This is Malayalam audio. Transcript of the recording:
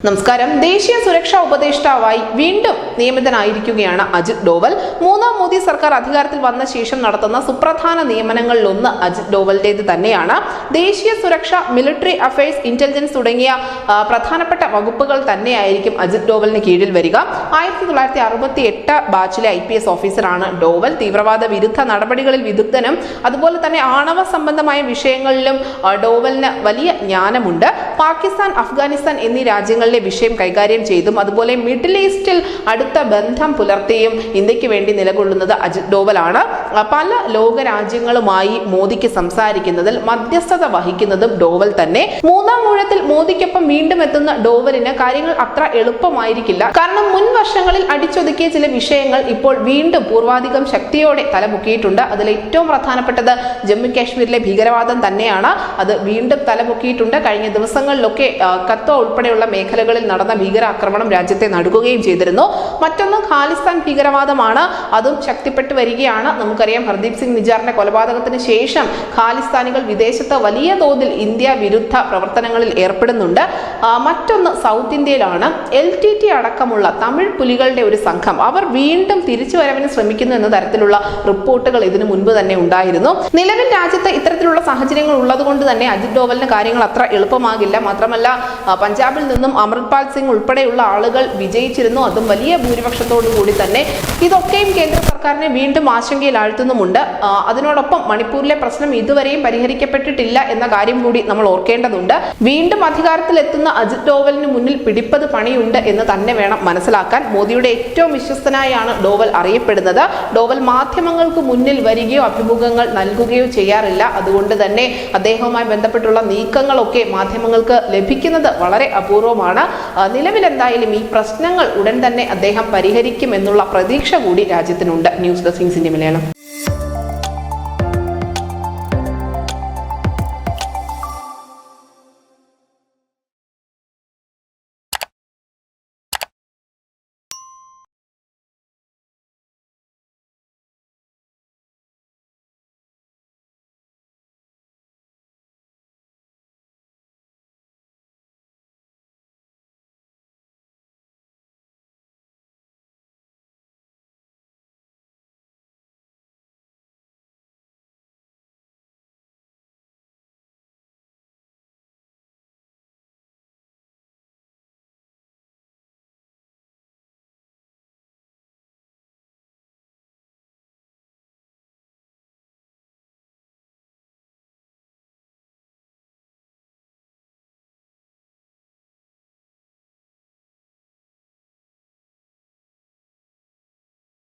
നമസ്കാരം. ദേശീയ സുരക്ഷാ ഉപദേഷ്ടാവായി വീണ്ടും നിയമിതനായിരിക്കുകയാണ് അജിത് ഡോവൽ. മൂന്നാം മോദി സർക്കാർ അധികാരത്തിൽ വന്ന ശേഷം നടത്തുന്ന സുപ്രധാന നിയമനങ്ങളിലൊന്ന് അജിത് ഡോവലിന്റേത് തന്നെയാണ്. ദേശീയ സുരക്ഷ, മിലിറ്ററി അഫയേഴ്സ്, ഇന്റലിജൻസ് തുടങ്ങിയ പ്രധാനപ്പെട്ട വകുപ്പുകൾ തന്നെയായിരിക്കും അജിത് ഡോവലിന് കീഴിൽ വരിക. 1968 ബാച്ചിലെ IPS ഓഫീസറാണ് ഡോവൽ. തീവ്രവാദ വിരുദ്ധ നടപടികളിൽ വിദഗ്ധനും അതുപോലെ തന്നെ ആണവ സംബന്ധമായ വിഷയങ്ങളിലും ഡോവലിന് വലിയ ജ്ഞാനമുണ്ട്. പാകിസ്ഥാൻ, അഫ്ഗാനിസ്ഥാൻ എന്നീ രാജ്യങ്ങൾ വിഷയം കൈകാര്യം ചെയ്തും അതുപോലെ മിഡിൽ ഈസ്റ്റിൽ അടുത്ത ബന്ധം പുലർത്തിയും ഇന്ത്യക്ക് വേണ്ടി നിലകൊള്ളുന്നത് അജിത് ഡോവലാണ്. പല ലോകരാജ്യങ്ങളുമായി മോദിക്ക് സംസാരിക്കുന്നതിൽ മധ്യസ്ഥത വഹിക്കുന്നതും ഡോവൽ തന്നെ. മൂന്നാം ഊഴത്തിൽ മോദിക്കൊപ്പം വീണ്ടും എത്തുന്ന ഡോവലിന് കാര്യങ്ങൾ അത്ര എളുപ്പമായിരിക്കില്ല. കാരണം മുൻ വർഷങ്ങളിൽ അടിച്ചൊതുക്കിയ ചില വിഷയങ്ങൾ ഇപ്പോൾ വീണ്ടും പൂർവാധികം ശക്തിയോടെ തലപൊക്കിയിട്ടുണ്ട്. അതിൽ ഏറ്റവും പ്രധാനപ്പെട്ടത് ജമ്മു കാശ്മീരിലെ ഭീകരവാദം തന്നെയാണ്. അത് വീണ്ടും തലപൊക്കിയിട്ടുണ്ട്. കഴിഞ്ഞ ദിവസങ്ങളിലൊക്കെ കത്വ ഉൾപ്പെടെയുള്ള മേഖലകളിൽ നടന്ന ഭീകരാക്രമണം രാജ്യത്തെ നടുക്കുകയും ചെയ്തിരുന്നു. മറ്റൊന്ന് ഖാലിസ്ഥാൻ ഭീകരവാദമാണ്. അതും ശക്തിപ്പെട്ടു വരികയാണ്. നമുക്കറിയാം, ഹർദീപ് സിംഗ് നിജാറിന്റെ കൊലപാതകത്തിന് ശേഷം ഖാലിസ്ഥാനികൾ വിദേശത്ത് വലിയ തോതിൽ ഇന്ത്യ വിരുദ്ധ പ്രവർത്തനങ്ങളിൽ ഏർപ്പെടുന്നുണ്ട്. മറ്റൊന്ന് സൗത്ത് ഇന്ത്യയിലാണ്. LTT അടക്കമുള്ള തമിഴ് പുലികളുടെ ഒരു സംഘം അവർ വീണ്ടും തിരിച്ചുവരവിന് ശ്രമിക്കുന്നു എന്ന തരത്തിലുള്ള റിപ്പോർട്ടുകൾ ഇതിനു മുൻപ് തന്നെ ഉണ്ടായിരുന്നു. നിലവിൽ രാജ്യത്ത് ഇത്തരത്തിലുള്ള സാഹചര്യങ്ങൾ ഉള്ളതുകൊണ്ട് തന്നെ അജിത് ഡോവലിന് കാര്യങ്ങൾ അത്ര എളുപ്പമാകില്ല. മാത്രമല്ല, പഞ്ചാബിൽ നിന്നും അമൃത്പാൽ സിംഗ് ഉൾപ്പെടെയുള്ള ആളുകൾ വിജയിച്ചിരുന്നു. അതും വലിയ ഭൂരിപക്ഷത്തോടു കൂടി തന്നെ. ഇതൊക്കെയും കേന്ദ്ര സർക്കാരിനെ വീണ്ടും ആശങ്കയിലാഴ്ത്തുന്നുമുണ്ട്. അതിനോടൊപ്പം മണിപ്പൂരിലെ പ്രശ്നം ഇതുവരെയും പരിഹരിക്കപ്പെട്ടിട്ടില്ല എന്ന കാര്യം കൂടി നമ്മൾ ഓർക്കേണ്ടതുണ്ട്. വീണ്ടും അധികാരത്തിലെത്തുന്ന അജിത് ഡോവലിന് മുന്നിൽ പിടിപ്പത് പണിയുണ്ട് എന്ന് തന്നെ വേണം മനസ്സിലാക്കാൻ. മോദിയുടെ ഏറ്റവും വിശ്വസ്തനായാണ് ഡോവൽ അറിയപ്പെടുന്നത്. ഡോവൽ മാധ്യമങ്ങൾക്ക് മുന്നിൽ വരികയോ അഭിമുഖങ്ങൾ നൽകുകയോ ചെയ്യാറില്ല. അതുകൊണ്ട് തന്നെ അദ്ദേഹവുമായി ബന്ധപ്പെട്ടുള്ള നീക്കങ്ങളൊക്കെ മാധ്യമങ്ങൾക്ക് ലഭിക്കുന്നത് വളരെ അപൂർവമാണ്. നിലവിൽ എന്തായാലും ഈ പ്രശ്നങ്ങൾ ഉടൻ തന്നെ അദ്ദേഹം പരിഹരിക്കുമെന്നുള്ള പ്രതീക്ഷ കൂടി രാജ്യത്തിനുണ്ട്. News desk India Malayalam.